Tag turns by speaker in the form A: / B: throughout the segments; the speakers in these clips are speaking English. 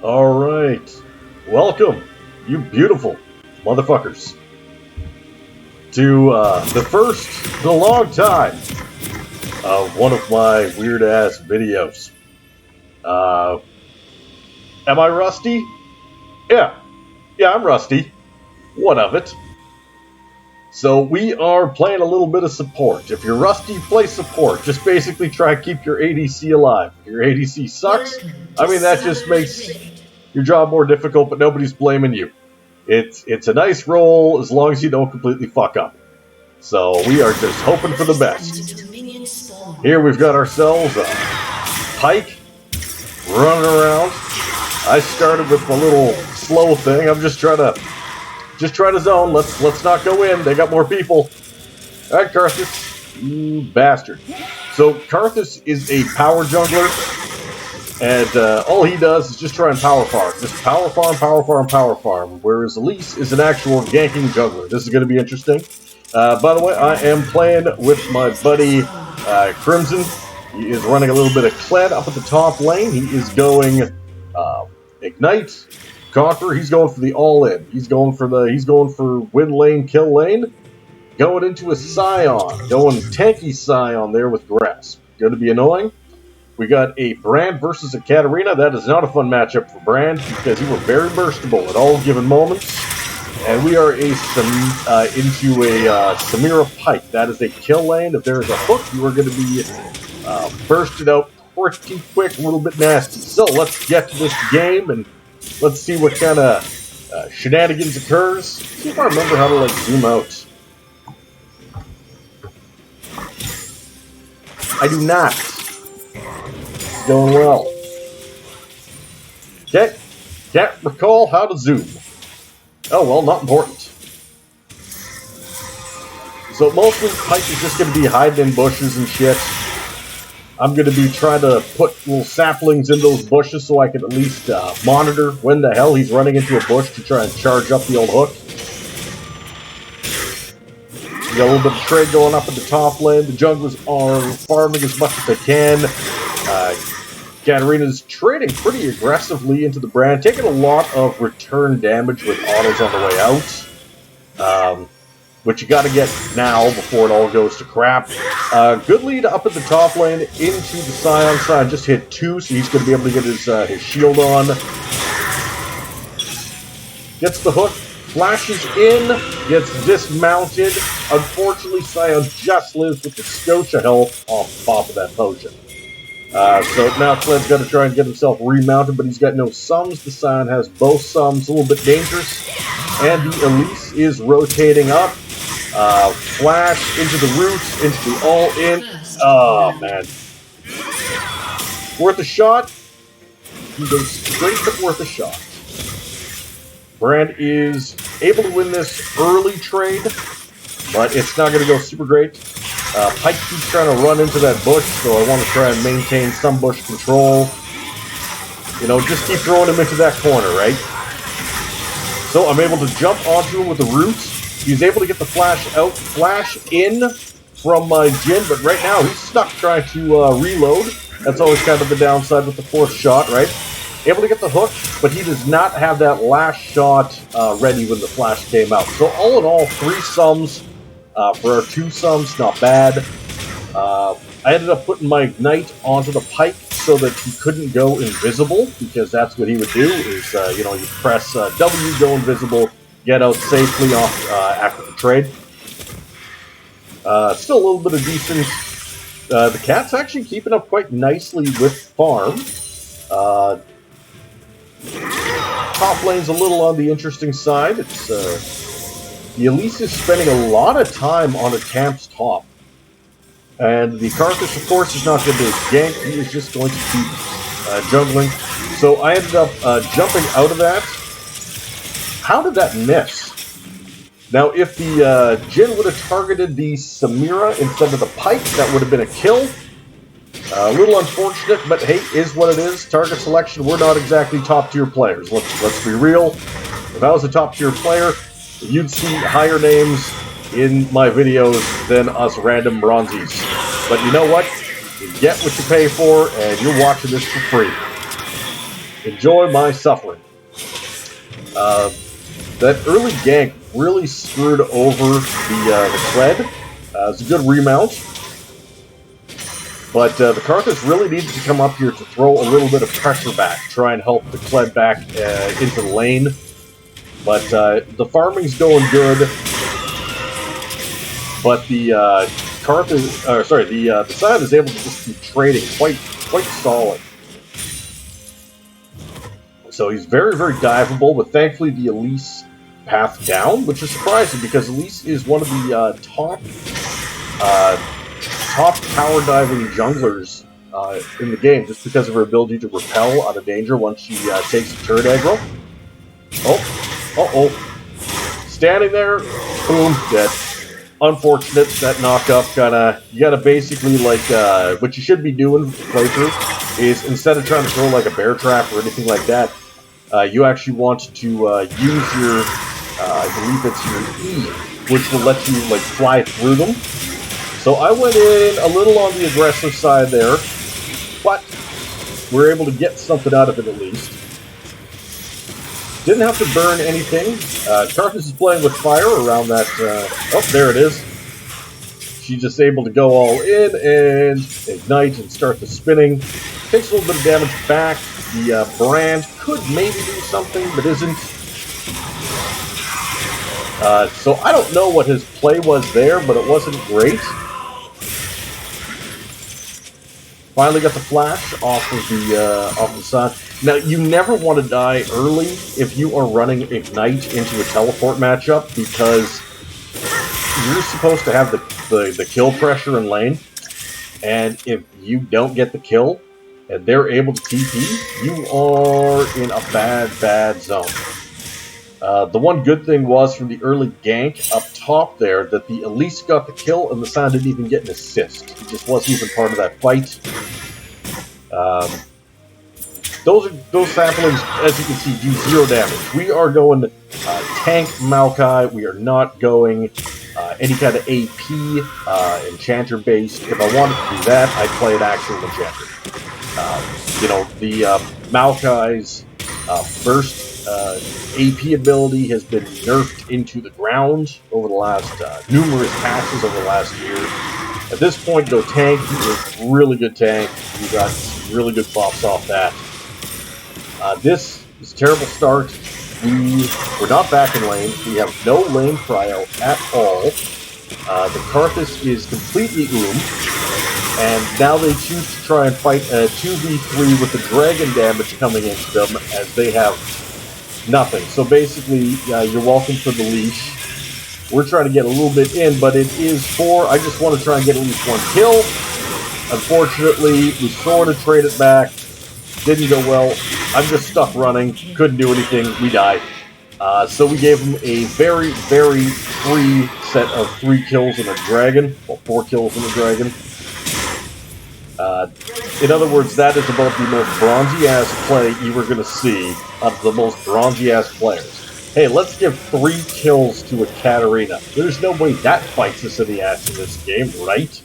A: Alright. Welcome, you beautiful motherfuckers, to the first in a long time of one of my weird-ass videos. Am I rusty? Yeah, I'm rusty. What of it? So we are playing a little bit of support. If you're rusty, play support. Just basically try to keep your ADC alive. If your ADC sucks, I mean, that just makes your job more difficult, but nobody's blaming you. It's a nice role as long as you don't completely fuck up. So we are just hoping for the best. Here we've got ourselves a Pyke running around. I started with my little slow thing. I'm just trying to zone. Let's not go in. They got more people. All right, Karthus, you bastard. So Karthus is a power jungler, and all he does is just try and power farm. Just power farm, power farm, power farm. Whereas Elise is an actual ganking jungler. This is going to be interesting. By the way, I am playing with my buddy Crimson. He is running a little bit of Kled up at the top lane. He is going Ignite, Conquer. He's going for the all-in. He's going for win lane, kill lane. Going into a Scion. Going tanky Scion there with Grasp. Going to be annoying. We got a Brand versus a Katarina. That is not a fun matchup for Brand because he was very burstable at all given moments. And we are into a Samira Pyke. That is a kill lane. If there is a hook, you are going to be bursted out pretty quick, a little bit nasty. So let's get to this game and let's see what kind of shenanigans occurs. See if I remember how to zoom out. I do not. It's going well. Okay. Can't recall how to zoom. Oh well, not important. So mostly Pyke is just going to be hiding in bushes and shit. I'm going to be trying to put little saplings in those bushes so I can at least monitor when the hell he's running into a bush to try and charge up the old hook. We got a little bit of trade going up at the top lane. The junglers are farming as much as they can. Katarina's trading pretty aggressively into the Brand, taking a lot of return damage with autos on the way out. Which you got to get now before it all goes to crap. Good lead up at the top lane into the Scion side. Just hit 2, so he's going to be able to get his shield on. Gets the hook, flashes in, gets dismounted. Unfortunately, Scion just lives with the Scotia health off the top of that potion. So now Kled's got to try and get himself remounted, but he's got no sums. The Scion has both sums, a little bit dangerous. And the Elise is rotating up. Flash into the roots, into the all-in. Oh, man. Worth a shot? He goes straight to worth a shot. Brand is able to win this early trade, but it's not going to go super great. Pyke keeps trying to run into that bush, so I want to try and maintain some bush control. You know, just keep throwing him into that corner, right? So I'm able to jump onto him with the roots. He's able to get the flash out, flash in from my Jhin, but right now he's stuck trying to reload. That's always kind of the downside with the fourth shot, right? Able to get the hook, but he does not have that last shot ready when the flash came out. So all in all, 3 sums for our 2 sums, not bad. I ended up putting my Ignite onto the Pyke so that he couldn't go invisible, because that's what he would do, is, you know, you press W, go invisible, get out safely off after the trade. Still a little bit of decent. The cat's actually keeping up quite nicely with farm. Top lane's a little on the interesting side. It's the Elise is spending a lot of time on a Tamp's top. And the Karthus, of course, is not going to gank. He is just going to keep jungling. So I ended up jumping out of that. How did that miss? Now, if the Jhin would have targeted the Samira instead of the Pyke, that would have been a kill. A little unfortunate, but hey, is what it is. Target selection, we're not exactly top-tier players. Let's be real. If I was a top-tier player, you'd see higher names in my videos than us random bronzies. But you know what? You get what you pay for, and you're watching this for free. Enjoy my suffering. That early gank really screwed over the sled. It's a good remount. But the Karthus really needed to come up here to throw a little bit of pressure back, try and help the Kled back into the lane. But the farming's going good. But the Karthus, the Scion is able to just keep trading quite solid. So he's very, very diveable, but thankfully the Elise path down, which is surprising because Elise is one of the top power diving junglers in the game, just because of her ability to repel out of danger once she takes a turret aggro. Oh, standing there, boom, dead. Unfortunate, that knockup you gotta basically, like, what you should be doing for playthrough is, instead of trying to throw, like, a bear trap or anything like that, you actually want to use your, I believe it's your E, which will let you, like, fly through them. So I went in a little on the aggressive side there, but we're able to get something out of it at least. Didn't have to burn anything. Karthus is playing with fire around that. Oh, there it is. She's just able to go all in and ignite and start the spinning. Takes a little bit of damage back. The brand could maybe do something, but isn't. So I don't know what his play was there, but it wasn't great. Finally got the flash off of the sun. Now, you never want to die early if you are running Ignite into a teleport matchup, because you're supposed to have the kill pressure in lane, and if you don't get the kill, and they're able to TP, you are in a bad zone. The one good thing was, from the early gank up top there, that the Elise got the kill and the Scion didn't even get an assist. He just wasn't even part of that fight. Those samplings, as you can see, do 0 damage. We are going tank Maokai. We are not going any kind of AP enchanter based. If I wanted to do that, I'd play an actual enchanter. The Maokai's first AP ability has been nerfed into the ground over the last numerous patches over the last year. At this point, go tank. He is really good tank. We got really good buffs off that. This is a terrible start. We're not back in lane. We have no lane cryo at all. The Karthus is completely and now they choose to try and fight a 2v3 with the dragon damage coming into them, as they have nothing. So basically, you're welcome for the leash. We're trying to get a little bit in, but it is I just want to try and get at least one kill. Unfortunately, we sort of traded back. Didn't go well. I'm just stuck running. Couldn't do anything. We died. So we gave him a very, very free set of 3 kills in a dragon. Well, 4 kills in a dragon. In other words, that is about the most bronzy-ass play you were going to see of the most bronzy-ass players. Hey, let's give 3 kills to a Katarina. There's no way that bites us in the ass in this game, right?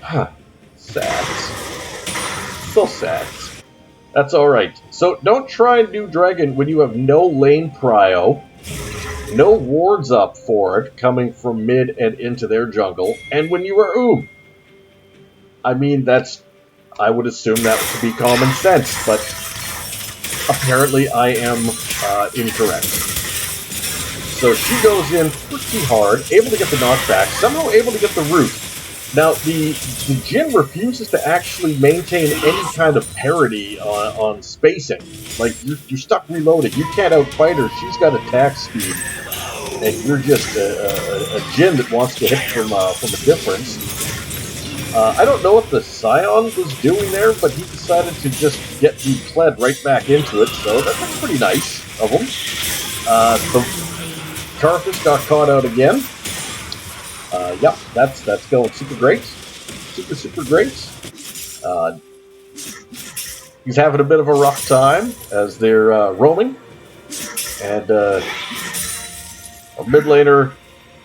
A: Huh. Sad. So sad. That's alright. So don't try and do Dragon when you have no lane prio, no wards up for it coming from mid and into their jungle, and when you are I mean, I would assume that to be common sense, but apparently I am incorrect. So she goes in pretty hard, able to get the knockback, somehow able to get the root. Now, the Jhin refuses to actually maintain any kind of parity on spacing. Like, you're stuck reloading. You can't outfight her. She's got attack speed. And you're just a Jhin that wants to hit from a difference. I don't know what the Scion was doing there, but he decided to just get the Kled right back into it, so that's pretty nice of him. The Karthus got caught out again. Yep, that's going super great. Super great. He's having a bit of a rough time as they're roaming. And our mid laner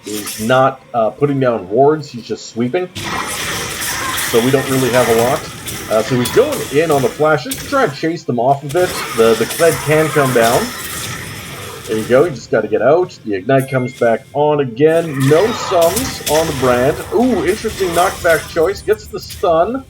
A: is not putting down wards, he's just sweeping. So we don't really have a lot. So he's going in on the flash just to try and chase them off a bit. The Kled can come down. There you go, you just got to get out. The Ignite comes back on again. No sums on the brand. Ooh, interesting knockback choice. Gets the stun.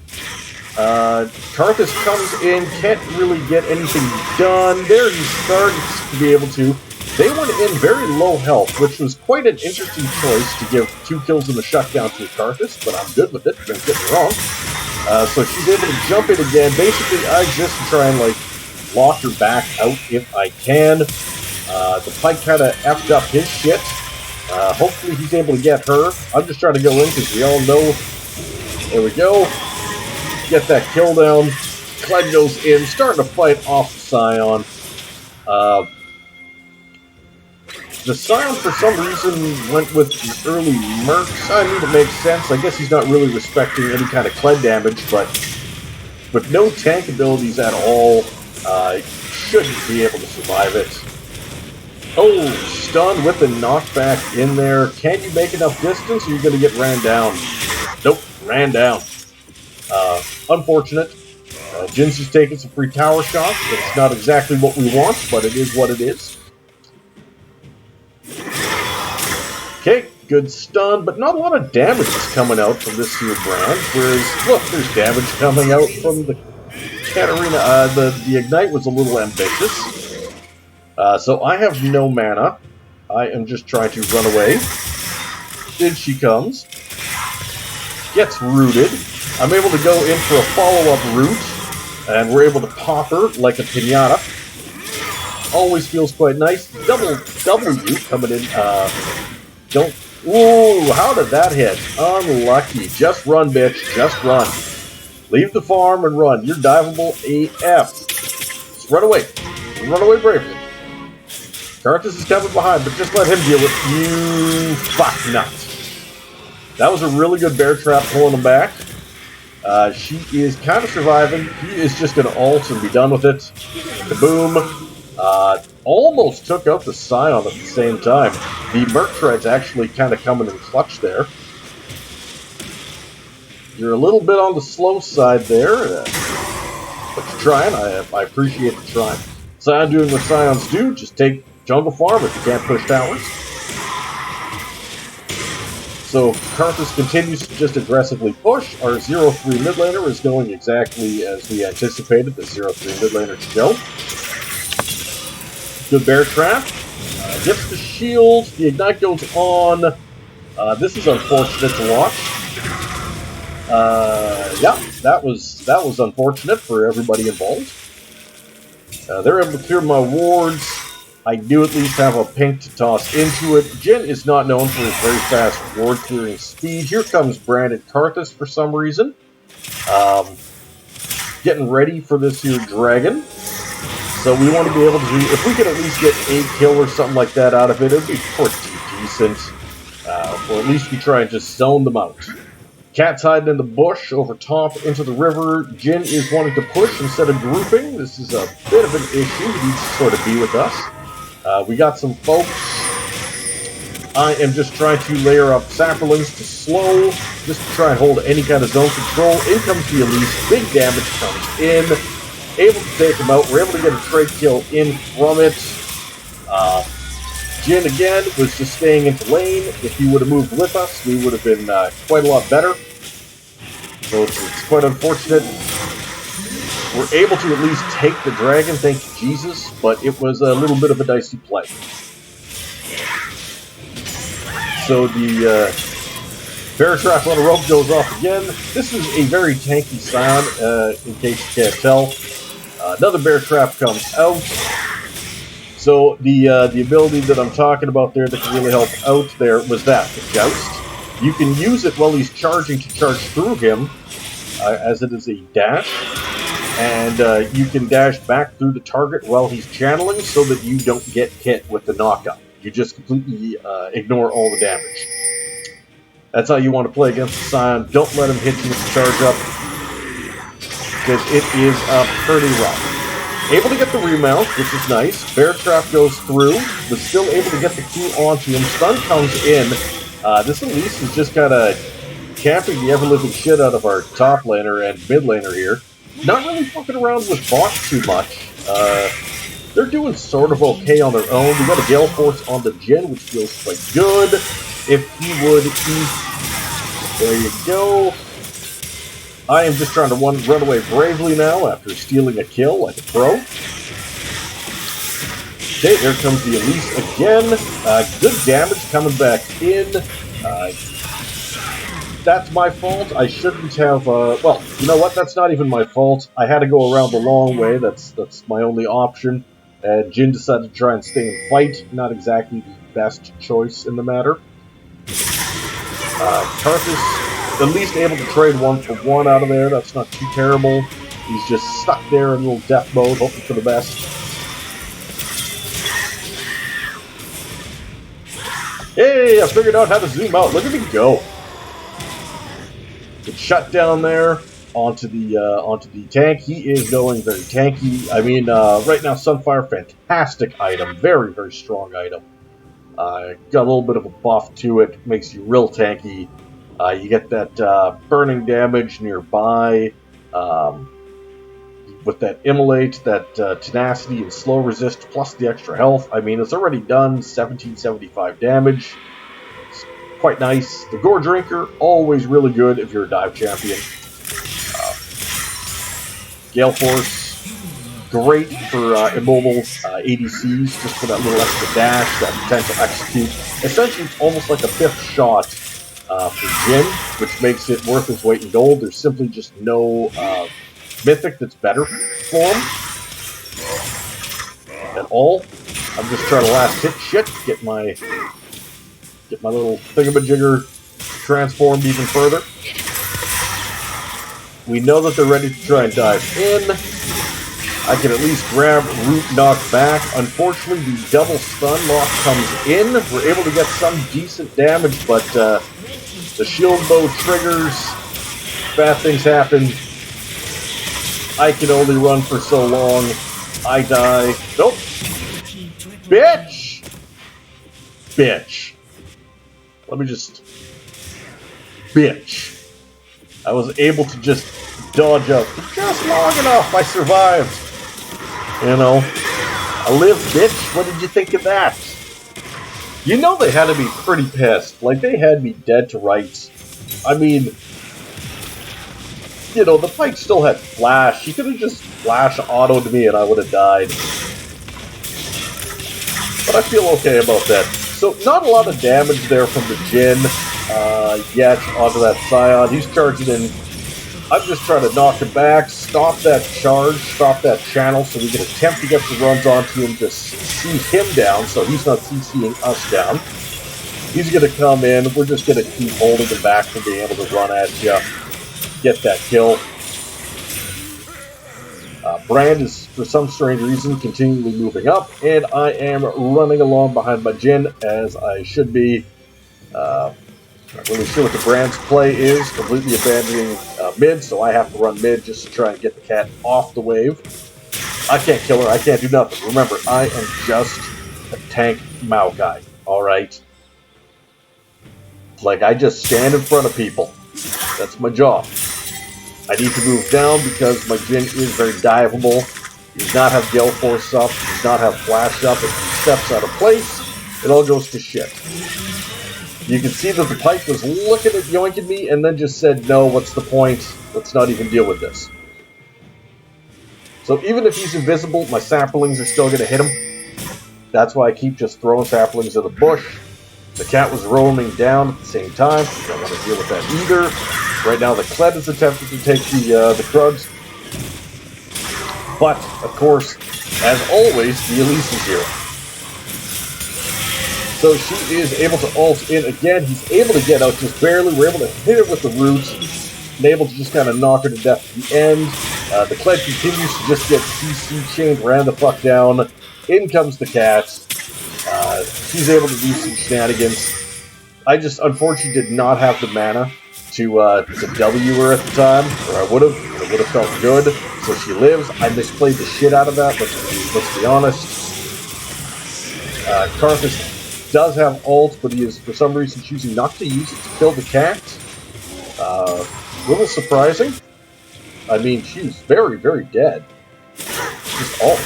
A: Karthus comes in, can't really get anything done. There he starts to be able to. They went in very low health, which was quite an interesting choice to give 2 kills in the shutdown to Karthus, but I'm good with it, don't get me wrong. So she's able to jump in again. Basically, I just try and, like, lock her back out if I can. The Pyke kind of effed up his shit. Hopefully he's able to get her. I'm just trying to go in because we all know. There we go. Get that kill down. Kled goes in, starting to fight off the Scion. The Scion, for some reason, went with the early Mercs. I mean, it makes sense. I guess he's not really respecting any kind of Kled damage, but with no tank abilities at all, shouldn't be able to survive it. Oh, stunned with the knockback in there. Can you make enough distance, or are you going to get ran down? Nope, ran down. Unfortunate. Jin's just taking some free tower shots. It's not exactly what we want, but it is what it is. Okay, good stun, but not a lot of damage is coming out from this here brand. Whereas, look, there's damage coming out from the Katarina. The Ignite was a little ambitious. So I have no mana. I am just trying to run away. In she comes. Gets rooted. I'm able to go in for a follow-up root, and we're able to pop her like a piñata. Always feels quite nice. Double W coming in. Don't. Ooh, how did that hit? Unlucky. Just run, bitch. Just run. Leave the farm and run. You're diveable AF. Just run away. Run away bravely. Karthus is coming behind, but just let him deal with you. Fuck nut. That was a really good bear trap pulling him back. She is kind of surviving. He is just going to ult and be done with it. Kaboom. Almost took out the Scion at the same time. The Merc Tread's actually kind of coming in clutch there. You're a little bit on the slow side there. But you're trying. I appreciate the trying. Scion doing what Scions do. Just take jungle farm if you can't push towers. So Karthus continues to just aggressively push. Our 0-3 mid laner is going exactly as we anticipated the 0-3 mid laner to go. Good bear trap. Gets the shield. The Ignite goes on. This is unfortunate to watch. Yeah, that was unfortunate for everybody involved. They're able to clear my wards. I do at least have a pink to toss into it. Jin is not known for his very fast ward clearing speed. Here comes branded Karthus for some reason. Getting ready for this here dragon. So we want to be able to, if we could at least get a kill or something like that out of it, it would be pretty decent. Or at least we try and just zone them out. Cat's hiding in the bush over top into the river. Jin is wanting to push instead of grouping. This is a bit of an issue. He needs to sort of be with us. We got some folks. I am just trying to layer up saplings to slow, just to try and hold any kind of zone control. In comes the Elise. Big damage comes in. Able to take him out. We're able to get a trade kill in from it. Jin, again, was just staying into lane. If he would have moved with us, we would have been quite a lot better. So it's quite unfortunate. We're able to at least take the dragon, thank you, Jesus, but it was a little bit of a dicey play. So the bear trap on a rope goes off again. This is a very tanky Scion, in case you can't tell. Another bear trap comes out. So the ability that I'm talking about there that can really help out there was that, the Joust. You can use it while he's charging to charge through him, as it is a dash. And you can dash back through the target while he's channeling so that you don't get hit with the knockup. You just completely ignore all the damage. That's how you want to play against the Scion. Don't let him hit you with the charge up, because it is pretty rough. Able to get the remount, which is nice. Bear trap goes through, but still able to get the Q onto him. Stun comes in. This Elise is just kind of camping the ever-living shit out of our top laner and mid laner here. Not really fucking around with bots too much. They're doing sort of okay on their own. We got a Gale Force on the Jhin, which feels quite good. If he would eat... There you go. I am just trying to run away bravely now after stealing a kill like a pro. Okay, there comes the Elise again. Good damage coming back in. That's my fault. I shouldn't have, well, you know what? That's not even my fault. I had to go around the long way. That's my only option. And Jhin decided to try and stay and fight. Not exactly the best choice in the matter. Karthus, at least able to trade 1-for-1 out of there. That's not too terrible. He's just stuck there in a little death mode, hoping for the best. Hey, I figured out how to zoom out. Look at me go. It's shut down there onto the tank. He is going very tanky. I mean, right now, Sunfire, fantastic item. Very, very strong item. Got a little bit of a buff to it. Makes you real tanky. You get that burning damage nearby. With that Immolate, that Tenacity and Slow Resist, plus the extra health. I mean, it's already done 1775 damage. It's quite nice. The Gore Drinker, always really good if you're a dive champion. Gale Force, great for immobile ADCs, just for that little extra dash, that potential execute. Essentially, it's almost like a fifth shot for Jhin, which makes it worth its weight in gold. There's simply just no Mythic that's better for him at all. I'm just trying to last hit shit, get my little thingamajigger transformed even further. We know that they're ready to try and dive in. I can at least grab Root Knock back. Unfortunately, the double stun lock comes in. We're able to get some decent damage, but the shield bow triggers. Bad things happen. I can only run for so long. I die. Nope. Bitch! Bitch. Let me just... Bitch. I was able to just dodge up just long enough. I survived. You know. I live, bitch. What did you think of that? You know they had to be pretty pissed. Like, they had me dead to rights. I mean... You know, the Pyke still had flash. He could have just flash autoed me and I would have died. But I feel okay about that. So, not a lot of damage there from the Jhin yet onto that Scion. He's charging in. I'm just trying to knock him back, stop that charge, stop that channel, so we can attempt to get the runs onto him to see him down, so he's not CCing us down. He's going to come in. We're just going to keep holding him back from being able to run at you. Get that kill. Brand is, for some strange reason, continually moving up, and I am running along behind my Jhin, as I should be. Not really sure what the Brand's play is, completely abandoning mid, so I have to run mid just to try and get the cat off the wave. I can't kill her, I can't do nothing. Remember, I am just a tank Maokai, alright? Like, I just stand in front of people. That's my job. I need to move down because my Jhin is very diveable. He does not have Gale Force up. He does not have Flash up. If he steps out of place, it all goes to shit. You can see that the Pyke was looking at yoinking me and then just said, no, what's the point? Let's not even deal with this. So even if he's invisible, my saplings are still going to hit him. That's why I keep just throwing saplings in the bush. The cat was roaming down at the same time. Don't want to deal with that either. Right now, the Kled is attempting to take the Krugs. But, of course, as always, the Elise is here. So she is able to ult in again. He's able to get out just barely. We're able to hit her with the root. And able to just kind of knock her to death at the end. The Kled continues to just get CC chained, ran the fuck down. In comes the cat. She's able to do some shenanigans. I just, unfortunately, did not have the mana to W her at the time, or I would have. It would have felt good. So she lives. I misplayed the shit out of that. Let's be honest. Karthus does have ult, but he is for some reason choosing not to use it to kill the cat. Little surprising. I mean, she's very, very dead. Just ult.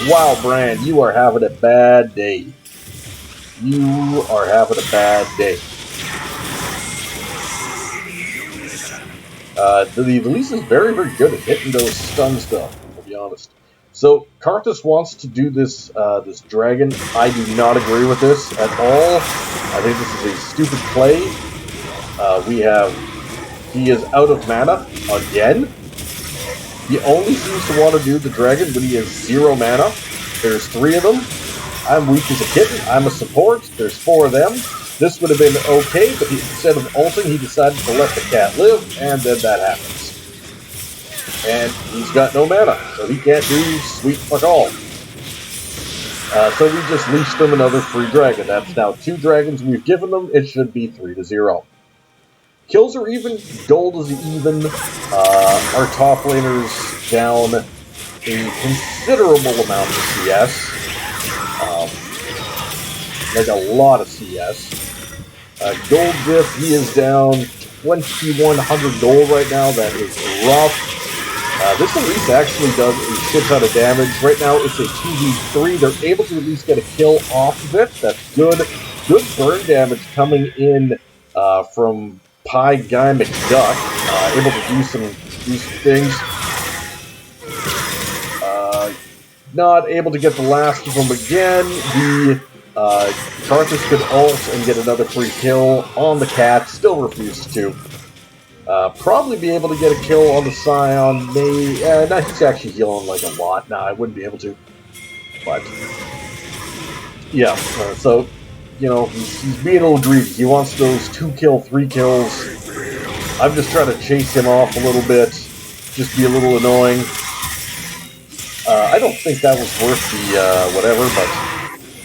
A: Wow, Brand, you are having a bad day. You are having a bad day. The Elise is very, very good at hitting those stuns, though, to be honest. So, Karthus wants to do this this dragon. I do not agree with this at all. I think this is a stupid play. He is out of mana again. He only seems to want to do the dragon when he has 0 mana. There's 3 of them. I'm weak as a kitten. I'm a support. There's 4 of them. This would have been okay, but instead of ulting, he decided to let the cat live, and then that happens. And he's got no mana, so he can't do sweet fuck all. So we just leashed him another free dragon. That's now 2 dragons we've given them. It should be 3-0. Kills are even. Gold is even. Our top laner's down a considerable amount of CS. Like a lot of CS. Gold diff, he is down 2,100 gold right now. That is rough. This at least actually does a shit ton of damage. Right now it's a 2v3. They're able to at least get a kill off of it. That's good. Good burn damage coming in from Pyke Guy McDuck. Able to do some things. Not able to get the last of them again. The Karthus could ult and get another free kill on the cat. Still refused to. Probably be able to get a kill on the Scion. No, he's actually healing like a lot. Nah, I wouldn't be able to. But yeah, so you know he's being a little greedy. He wants those 2 kill, 3 kills. I'm just trying to chase him off a little bit. Just be a little annoying. I don't think that was worth the whatever, but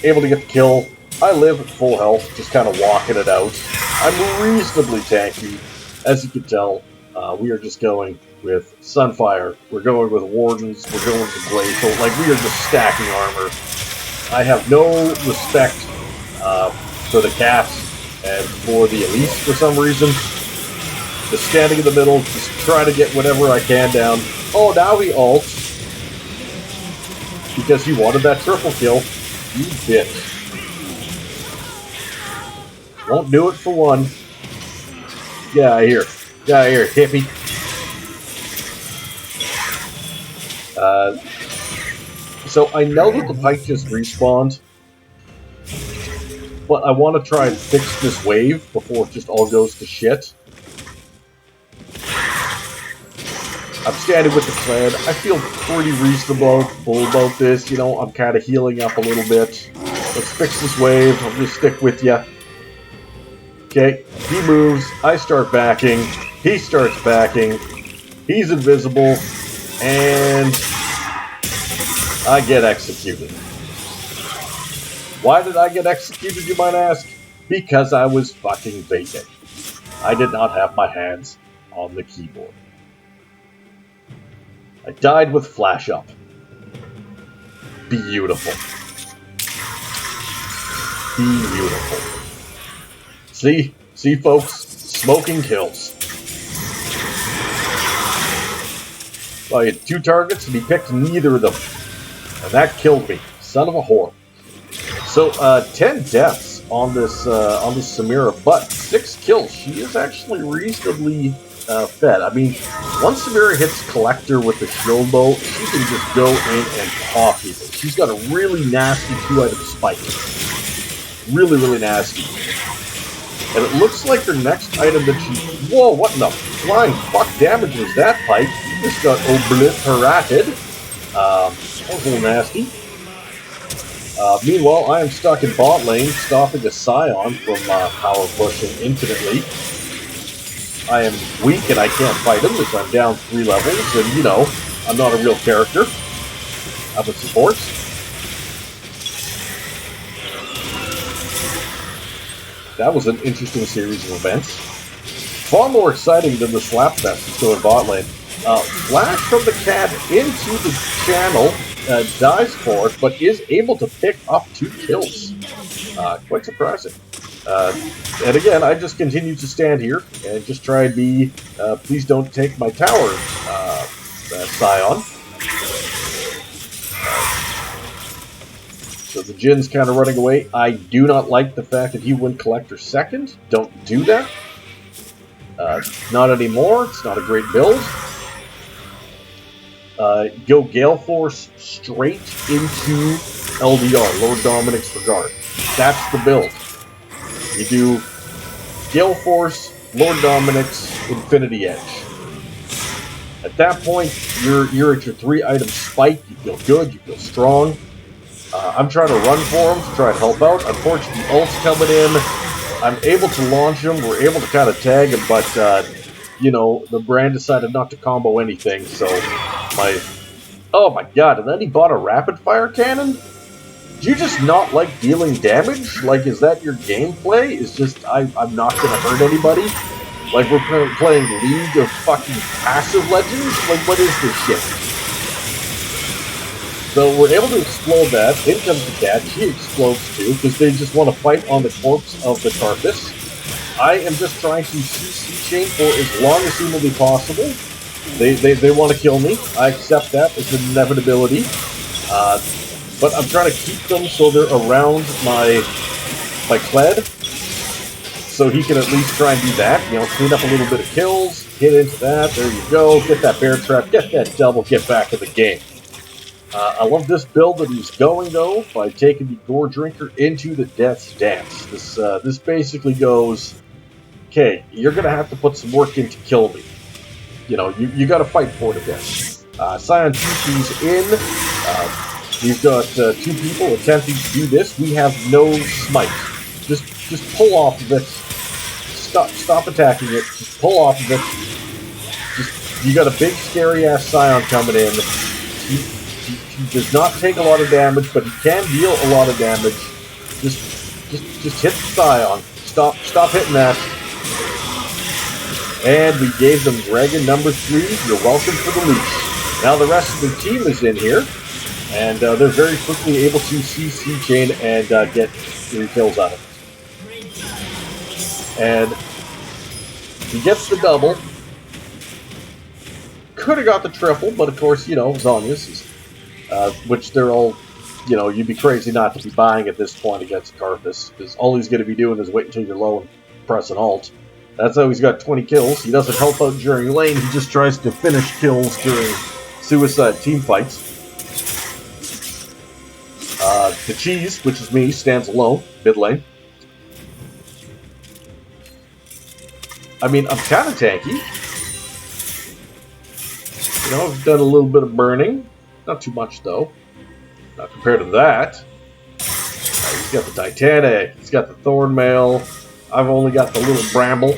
A: able to get the kill. I live at full health, just kind of walking it out. I'm reasonably tanky. As you can tell, we are just going with Sunfire. We're going with Wardens. We're going with Glacial. Like, we are just stacking armor. I have no respect for the cat and for the Elise for some reason. Just standing in the middle, just trying to get whatever I can down. Oh, now he ults. Because he wanted that triple kill. You bitch. Won't do it for one. Get out of here. Get out of here, hippie. So I know that the Pyke just respawned. But I want to try and fix this wave before it just all goes to shit. I'm standing with the clan. I feel pretty reasonable about this. You know, I'm kind of healing up a little bit. Let's fix this wave. I'm going to stick with you. Okay, he moves. I start backing. He starts backing. He's invisible. And I get executed. Why did I get executed, you might ask? Because I was fucking vacant. I did not have my hands on the keyboard. I died with flash up. Beautiful. Beautiful. See folks? Smoking kills. Well, I had 2 targets and he picked neither of them. And that killed me. Son of a whore. So, 10 deaths on this Samira, but 6 kills. She is actually reasonably fed. I mean, once Samira hits Collector with the shield bow, she can just go in and pop people. She's got a really nasty 2-item spike. Really, really nasty. And it looks like her next item that she... Whoa, what in the flying fuck damage was that, Pyke? You just got obliterated. That was a little nasty. Meanwhile, I am stuck in bot lane, stopping a Scion from power pushing infinitely. I am weak and I can't fight him because I'm down 3 levels, and you know, I'm not a real character. I'm a support. That was an interesting series of events. Far more exciting than the slapfest that's going bot lane. Flash from the cat into the channel, dies for it, but is able to pick up 2 kills. Quite surprising. And again, I just continue to stand here and just try and be, please don't take my tower, Scion. So the Jin's kind of running away. I do not like the fact that he went Collector second. Don't do that. Not anymore. It's not a great build. Go Gale Force straight into LDR, Lord Dominic's Regard. That's the build. You do Gale Force, Lord Dominic's Infinity Edge. At that point, you're at your 3-item spike. You feel good. You feel strong. I'm trying to run for him to try and help out. Unfortunately, ult's coming in. I'm able to launch him. We're able to kind of tag him, but, you know, the brand decided not to combo anything, so oh my god, and then he bought a rapid-fire cannon? Do you just not like dealing damage? Like, is that your gameplay? Is just, I'm not gonna hurt anybody? Like, we're playing League of fucking Passive Legends? Like, what is this shit? So we're able to explode that. In comes the cat. She explodes too, because they just want to fight on the corpse of the carcass. I am just trying to CC chain for as long as humanly possible. They want to kill me. I accept that. It's an inevitability. But I'm trying to keep them so they're around my Kled. So he can at least try and do that. You know, clean up a little bit of kills. Hit into that. There you go. Get that bear trap. Get that double. Get back in the game. I love this build that he's going, though, by taking the Gore Drinker into the Death's Dance. This basically goes, okay, you're going to have to put some work in to kill me. You know, you got to fight for the death. Scion TP's in. We've got 2 people attempting to do this. We have no smite. Just pull off of it. Stop attacking it. Just pull off of it. You got a big scary-ass Scion coming in. He does not take a lot of damage, but he can deal a lot of damage. Just hit the Scion. Stop hitting that. And we gave them Dragon number 3. You're welcome for the leash. Now the rest of the team is in here, and they're very quickly able to CC chain and get 3 kills out of it. And he gets the double. Could have got the triple, but of course, you know, Zonya's. Which they're all, you know, you'd be crazy not to be buying at this point against Karthus, because all he's going to be doing is wait until you're low and press an alt. That's how he's got 20 kills. He doesn't help out during lane, he just tries to finish kills during suicide team fights. The Cheese, which is me, stands alone, mid lane. I mean, I'm kind of tanky. You know, I've done a little bit of burning. Not too much, though. Not compared to that. He's got the Titanic. He's got the Thornmail. I've only got the little Bramble.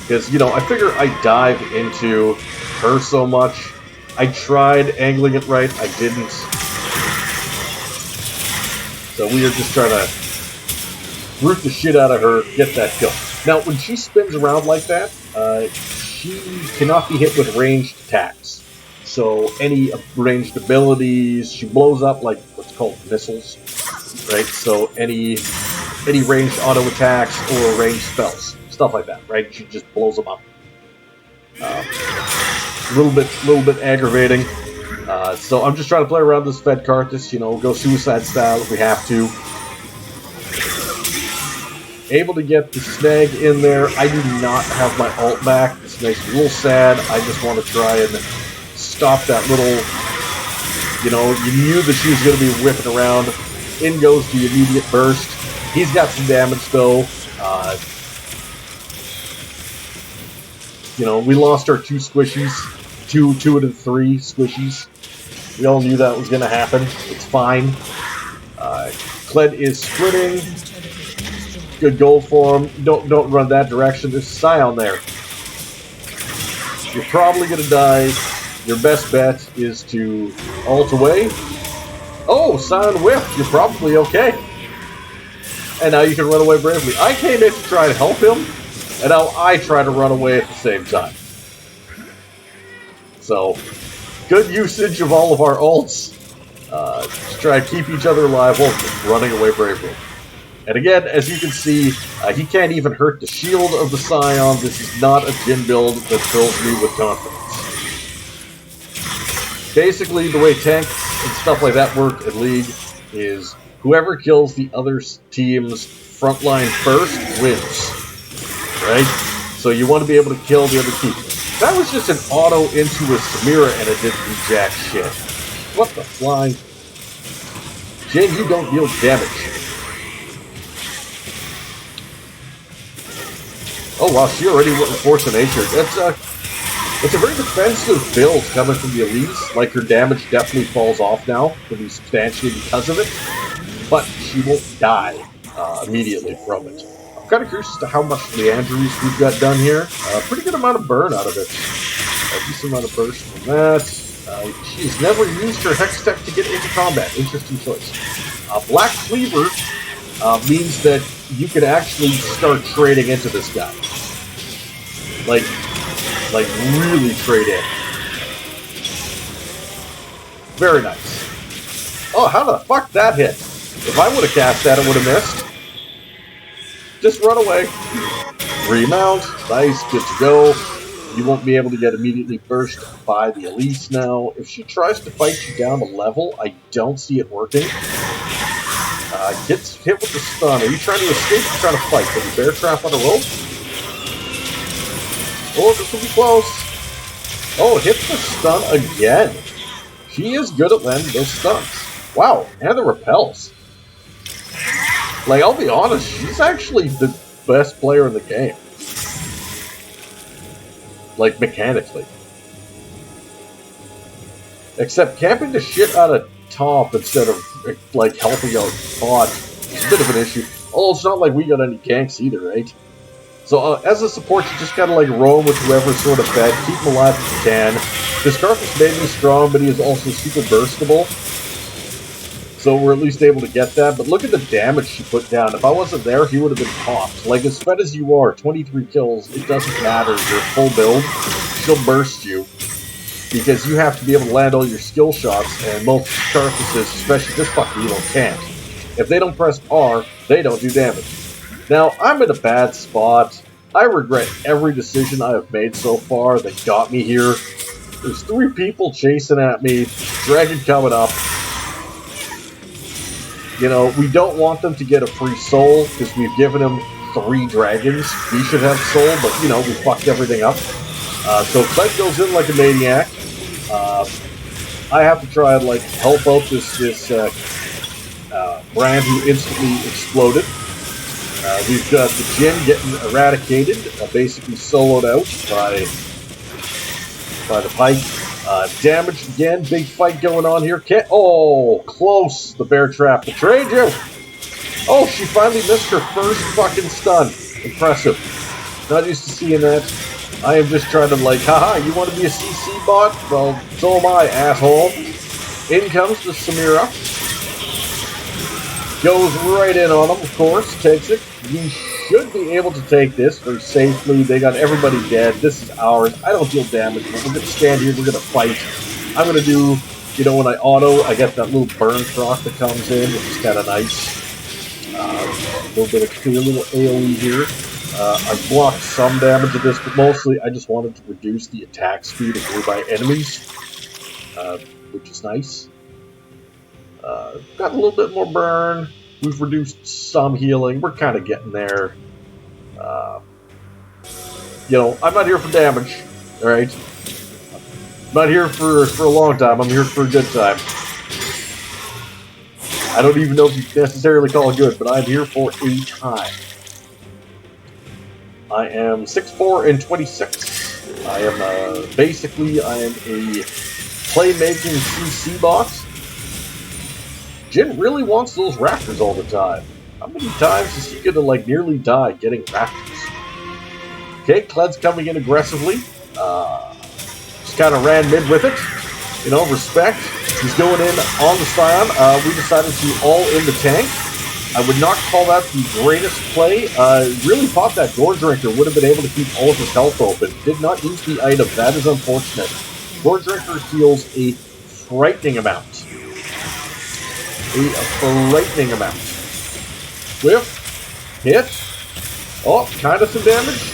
A: Because, you know, I figure I dive into her so much. I tried angling it right. I didn't. So we are just trying to root the shit out of her, get that kill. Now, when she spins around like that, she cannot be hit with ranged attacks. So any ranged abilities, she blows up like what's called missiles, right? So any ranged auto attacks or ranged spells, stuff like that, right? She just blows them up. A little bit aggravating. So I'm just trying to play around this Fed Karthus, you know, go suicide style if we have to. Able to get the snag in there. I do not have my ult back. This makes me a little sad. I just want to try and stop that little, you know, you knew that she was going to be whipping around. In goes the immediate burst. He's got some damage, though. You know, we lost our 2 squishies. 2 out of 3 squishies. We all knew that was going to happen. It's fine. Kled is splitting. Good goal for him. Don't run that direction. There's Scion there. You're probably going to die. Your best bet is to ult away. Oh, Scion whiffed. You're probably okay. And now you can run away bravely. I came in to try to help him, and now I try to run away at the same time. So, good usage of all of our ults. To try to keep each other alive while running away bravely. And again, as you can see, he can't even hurt the shield of the Scion. This is not a Jin build that fills me with confidence. Basically, the way tanks and stuff like that work in League is whoever kills the other team's frontline first wins. Right? So you want to be able to kill the other team. That was just an auto into a Samira and it didn't do jack shit. What the flying? Jin, you don't deal damage. Oh wow, she already went with Force of Nature. It's a very defensive build coming from the Elise. Like, her damage definitely falls off now, pretty substantially because of it. But she won't die immediately from it. I'm kind of curious as to how much Leandries we've got done here. Pretty good amount of burn out of it. A decent amount of burst from that. She's never used her Hex Tech to get into combat. Interesting choice. Black Cleaver means that you can actually start trading into this guy. Like really trade in. Very nice. Oh, how the fuck that hit? If I would have cast that, it would have missed. Just run away. Remount. Nice, good to go. You won't be able to get immediately burst by the Elise now. If she tries to fight you down a level, I don't see it working. Gets hit with the stun. Are you trying to escape or trying to fight? Can you bear trap on a rope? Oh, this will be close. Oh, hit the stun again. She is good at landing those stuns. Wow, and the repels. Like, I'll be honest, she's actually the best player in the game. Like, mechanically. Except camping the shit out of top instead of, like, helping out bot is a bit of an issue. Oh, it's not like we got any ganks either, right? So, as a support, you just gotta, like, roam with whoever's sort of fed, keep him alive if you can. This Scarf made me strong, but he is also super burstable. So we're at least able to get that. But look at the damage she put down. If I wasn't there, he would have been popped. Like, as fed as you are, 23 kills, it doesn't matter. You're full build. She'll burst you. Because you have to be able to land all your skill shots, and most Scarfuses, especially this fucking Elo, can't. If they don't press R, they don't do damage. Now, I'm in a bad spot. I regret every decision I have made so far that got me here. There's 3 people chasing at me, dragon coming up. You know, we don't want them to get a free soul, because we've given them 3 dragons. We should have soul, but, you know, we fucked everything up. So Cled goes in like a maniac. I have to try and, like, help out this Brand who instantly exploded. We've got the Jin getting eradicated, basically soloed out by the Pyke. Damaged again, big fight going on here. Oh, close. The bear trap betrayed you. Oh, she finally missed her first fucking stun. Impressive. Not used to seeing that. I am just trying to, like, haha, you want to be a CC bot? Well, so am I, asshole. In comes the Samira. Goes right in on him, of course. Takes it. We should be able to take this very safely. They got everybody dead. This is ours. I don't deal damage, but we're going to stand here. We're going to fight. I'm going to do, you know, when I auto, I get that little burn proc that comes in, which is kind of nice. A little bit of clear little AoE here. I've blocked some damage of this, but mostly I just wanted to reduce the attack speed of nearby enemies, which is nice. Got a little bit more burn. We've reduced some healing. We're kind of getting there. You know, I'm not here for damage, alright? I'm not here for a long time. I'm here for a good time. I don't even know if you necessarily call it good, but I'm here for a time. I am 6'4" and 26. I am basically I am a playmaking CC bot. Jin really wants those raptors all the time. How many times is he gonna, like, nearly die getting raptors? Okay, Cled's coming in aggressively. Just kind of ran mid with it. You know, respect. He's going in on the Scion. We decided to all in the tank. I would not call that the greatest play. Really thought that Gore Drinker would have been able to keep all of his health open. Did not use the item. That is unfortunate. Gore Drinker heals a frightening amount. A frightening amount. Whiff. Hit. Oh, kind of some damage.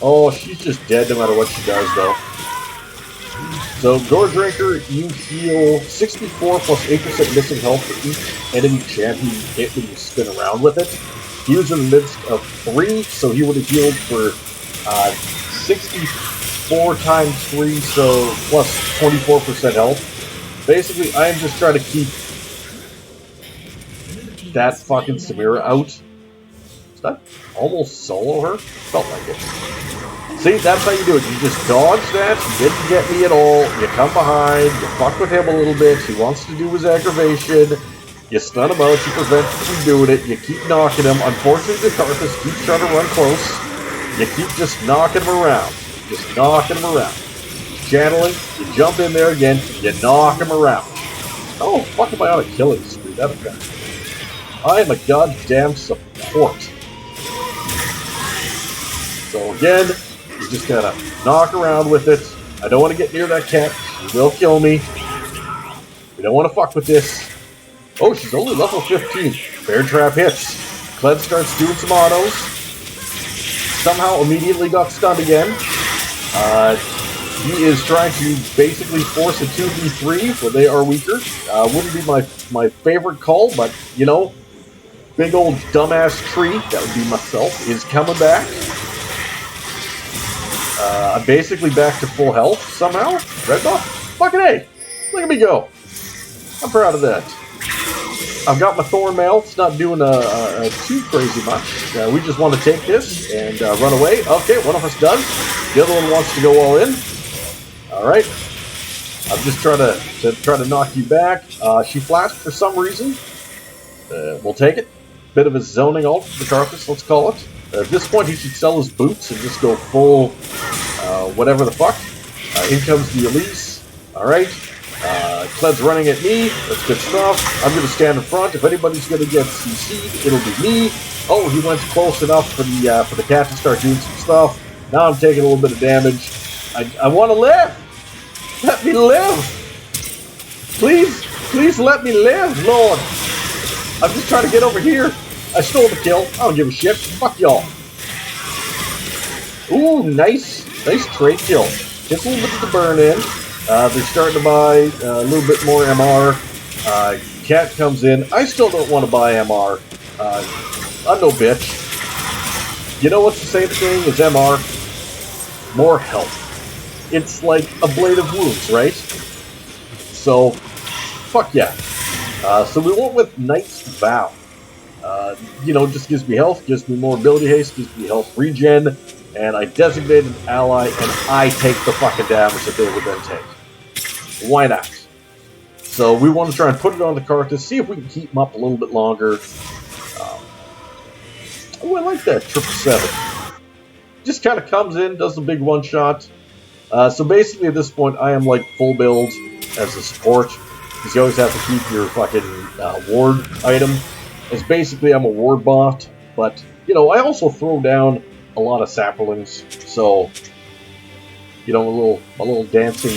A: Oh, she's just dead no matter what she does, though. So, Gore Drinker, you heal 64 plus 8% missing health for each enemy champ you hit when you spin around with it. He was in the midst of 3, so he would have healed for 64 times 3, so plus 24% health. Basically, I am just trying to keep that fucking Samira out. Is that almost solo her? Felt like it. See, that's how you do it. You just dodge that. You didn't get me at all. You come behind. You fuck with him a little bit. He wants to do his aggravation. You stun him out. You prevent him from doing it. You keep knocking him. Unfortunately, the Carthus keeps trying to run close. You keep just knocking him around. Just knocking him around. Channeling. You jump in there again. You knock him around. Oh, fuck am I on a killing spree? That guy. I am a goddamn support. So again, you just gotta knock around with it. I don't want to get near that cat. She will kill me. We don't want to fuck with this. Oh, she's only level 15. Bear Trap hits. Kled starts doing some autos. Somehow immediately got stunned again. He is trying to basically force a 2v3 where they are weaker. Wouldn't be my favorite call, but, you know, big old dumbass tree, that would be myself, is coming back. I'm basically back to full health somehow. Red buff? Fucking A! Look at me go! I'm proud of that. I've got my Thorn Mail. It's not doing too crazy much. We just want to take this and run away. Okay, one of us does. The other one wants to go all in. Alright. I'm just trying to knock you back. She flashed for some reason. We'll take it. Bit of a zoning ult for the Carthus, let's call it. At this point, he should sell his boots and just go full whatever the fuck. In comes the Elise. Alright. Kled's running at me. That's good stuff. I'm going to stand in front. If anybody's going to get CC'd, it'll be me. Oh, he went close enough for the cat to start doing some stuff. Now I'm taking a little bit of damage. I want to live! Let me live! Please let me live, Lord! I'm just trying to get over here. I stole the kill. I don't give a shit. Fuck y'all. Ooh, nice trade kill. Gets a little bit of the burn in. They're starting to buy a little bit more MR. Cat comes in. I still don't want to buy MR. I'm no bitch. You know what's the same thing as MR? More health. It's like a blade of wounds, right? So, fuck yeah. So we went with Knight's Vow. You know, just gives me health, gives me more ability haste, gives me health regen, and I designated an ally, and I take the fucking damage that they would then take. Why not? So we want to try and put it on the Carthus, see if we can keep him up a little bit longer. Oh, I like that 777. Just kind of comes in, does the big one-shot. So basically at this point, I am like full build as a support, because you always have to keep your fucking ward item. As basically I'm a ward bot, but, you know, I also throw down a lot of saplings, so, you know, my little dancing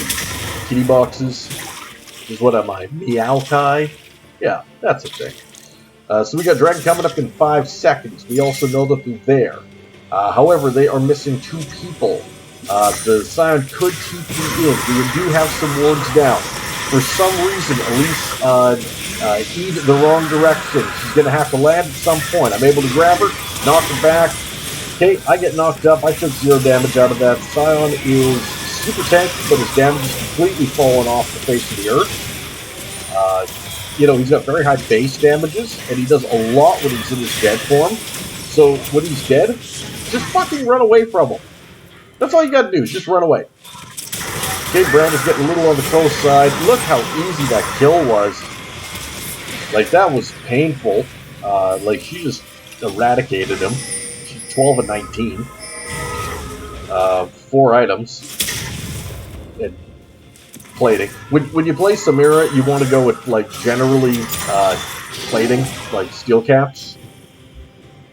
A: kitty boxes is what am I, Maokai? Yeah, that's a thing. So we got Dragon coming up in 5 seconds. We also know that they're there. However, they are missing 2 people. The Scion could keep you in. We do have some wards down. For some reason, Elise heed the wrong direction. She's going to have to land at some point. I'm able to grab her, knock her back. Okay, I get knocked up. I took 0 damage out of that. Scion is super tanky, but his damage is completely fallen off the face of the earth. You know, he's got very high base damages, and he does a lot when he's in his dead form. So when he's dead, just fucking run away from him. That's all you gotta do, is just run away. Okay, Brand is getting a little on the close side. Look how easy that kill was. Like, that was painful. Like, she just eradicated him. She's 12 and 19. 4 items. And plating. When you play Samira, you want to go with, like, generally plating, like steel caps.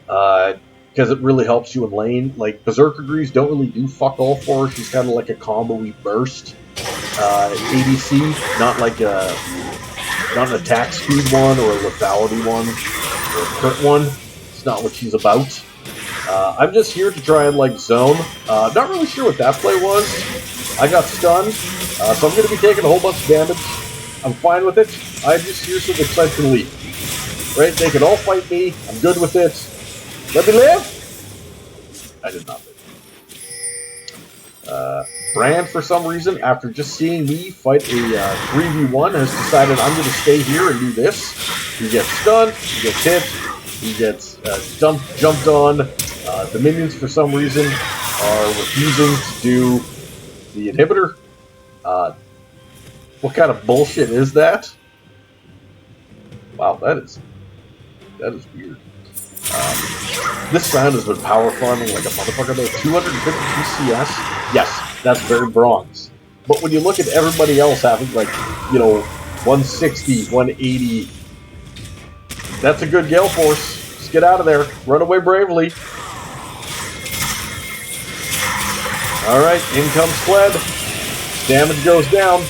A: Because it really helps you in lane. Like, Berserker Greaves don't really do fuck all for her. She's kind of like a combo-y burst. ADC, not like not an attack speed one or a lethality one or a crit one. It's not what she's about. I'm just here to try and, like, zone. Not really sure what that play was. I got stunned, so I'm going to be taking a whole bunch of damage. I'm fine with it. I'm just here so the side can leave. Right? They can all fight me. I'm good with it. Let me live! I did not live. Brand, for some reason, after just seeing me fight a 3v1, has decided I'm going to stay here and do this. He gets stunned, he gets hit, he gets jumped on. The minions, for some reason, are refusing to do the inhibitor. What kind of bullshit is that? Wow, that is weird. This sound has been power farming like a motherfucker though. 250 CS? Yes, that's very bronze. But when you look at everybody else having, like, you know, 160, 180, that's a good gale force. Just get out of there. Run away bravely. Alright, in comes Kled. Damage goes down.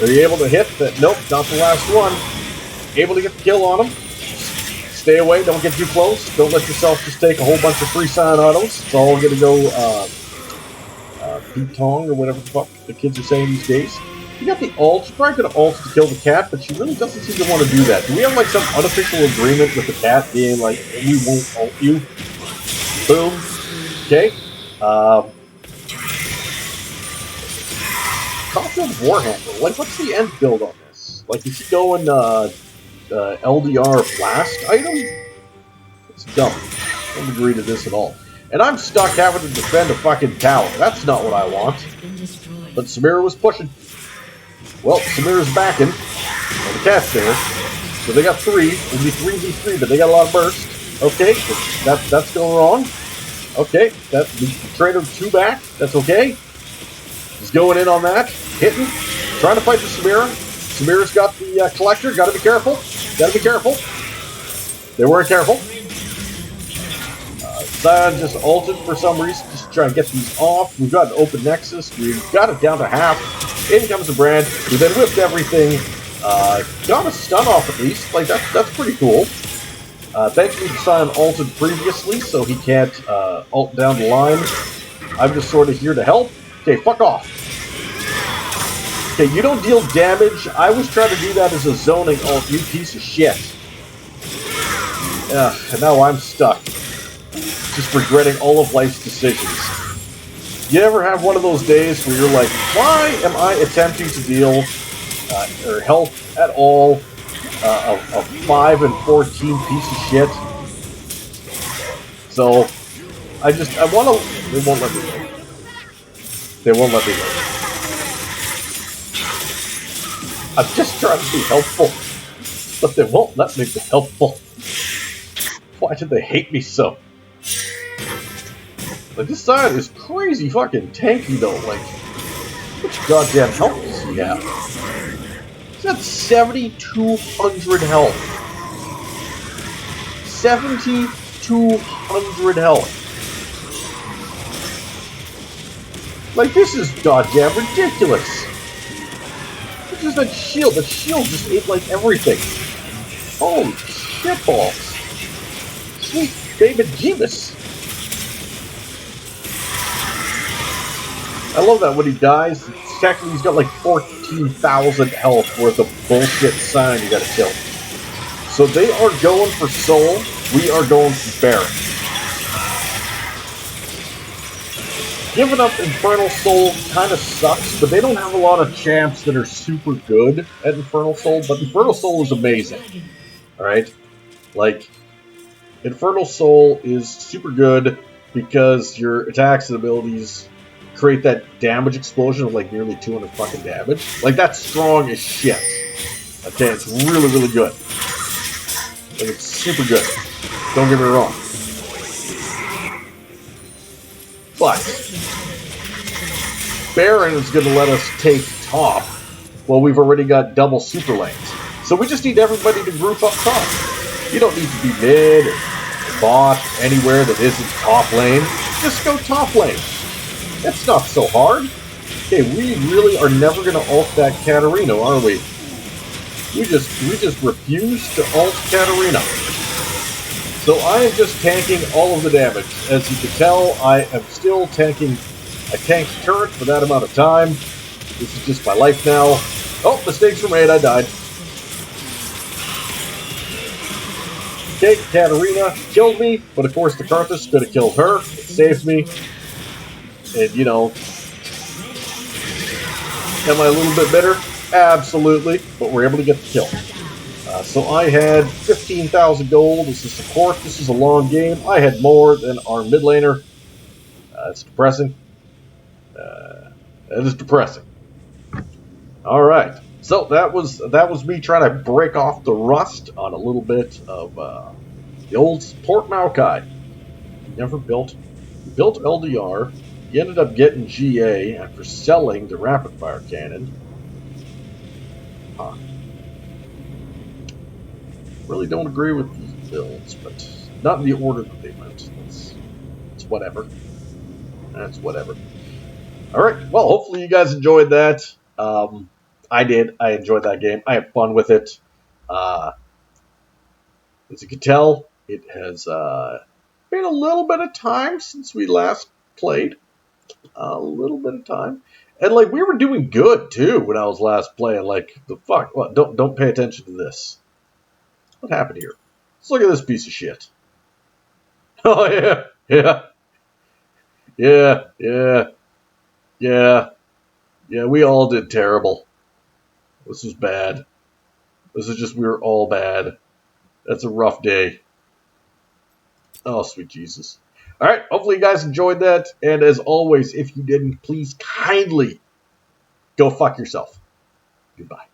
A: Are you able to hit that? Nope, not the last one. Able to get the kill on him. Stay away, don't get too close. Don't let yourself just take a whole bunch of free silent autos. It's all going to go Pete Tong or whatever the fuck the kids are saying these days. You got the ult. You probably could have ulted to kill the cat, but she really doesn't seem to want to do that. Do we have, like, some unofficial agreement with the cat being like, we won't ult you? Boom. Okay. Caulfield Warhammer. Like, what's the end build on this? Like, is he going LDR blast item? It's dumb. I don't agree to this at all. And I'm stuck having to defend a fucking tower. That's not what I want. But Samira was pushing. Well, Samira's backing. And the cat's there. So they got 3. It'll be 3v3, but they got a lot of burst. Okay, that's going wrong. Okay, the trader 2 back. That's okay. He's going in on that. Hitting. Trying to fight the Samira. Samira's got the collector. Gotta be careful. Gotta be careful. They weren't careful. Zion just ulted for some reason, just to try and get these off. We've got an open nexus. We've got it down to half. In comes the brand. We then whipped everything. Got a stun off at least. Like, that's pretty cool. Thankfully, Zion ulted previously, so he can't ult down the line. I'm just sort of here to help. Okay, fuck off. Okay, you don't deal damage. I was trying to do that as a zoning ult, you piece of shit. And now I'm stuck. Just regretting all of life's decisions. You ever have one of those days where you're like, why am I attempting to deal or help at all a 5 and 14 piece of shit? So, I want to... They won't let me go. They won't let me go. I'm just trying to be helpful, but they won't let me be helpful. Why do they hate me so? Like, this side is crazy fucking tanky, though. Like, how much goddamn health does he have? He's got 7,200 health. 7,200 health. Like, this is goddamn ridiculous. Look at that shield. That shield just ate, like, everything. Holy shitballs. Sweet David Jeebus. I love that when he dies, technically he's got like 14,000 health worth of bullshit sign you gotta kill. So they are going for soul, we are going for Baron. Giving up Infernal Soul kind of sucks, but they don't have a lot of champs that are super good at Infernal Soul, but Infernal Soul is amazing. Alright? Like, Infernal Soul is super good because your attacks and abilities create that damage explosion of like nearly 200 fucking damage. Like, that's strong as shit. Okay, it's really, really good. Like, it's super good. Don't get me wrong. But Baron is going to let us take top. Well, we've already got double super lanes. So we just need everybody to group up top. You don't need to be mid or bot anywhere that isn't top lane. Just go top lane. It's not so hard. Okay, we really are never going to ult that Katarina, are we? We just refuse to ult Katarina. So I am just tanking all of the damage. As you can tell, I am still tanking. I tanked turret for that amount of time. This is just my life now. Oh, mistakes were made. I died. Okay, Katarina killed me, but of course the Karthus could have killed her. It saved me. And, you know, am I a little bit bitter? Absolutely, but we're able to get the kill. So I had 15,000 gold as a support. This is a long game. I had more than our mid laner. It's depressing. That is depressing. All right. So that was me trying to break off the rust on a little bit of the old support Maokai. Never built. He built LDR. He ended up getting GA after selling the rapid fire cannon. Huh. Really don't agree with these builds, but not in the order that they went. It's whatever. That's whatever. All right. Well, hopefully you guys enjoyed that. I did. I enjoyed that game. I had fun with it. As you can tell, it has been a little bit of time since we last played. A little bit of time. And like we were doing good too when I was last playing. Like the fuck? What? Don't pay attention to this. What happened here? Let's look at this piece of shit. Oh yeah, yeah, yeah. We all did terrible. This was bad. This is just we were all bad. That's a rough day. Oh sweet Jesus. All right. Hopefully you guys enjoyed that. And as always, if you didn't, please kindly go fuck yourself. Goodbye.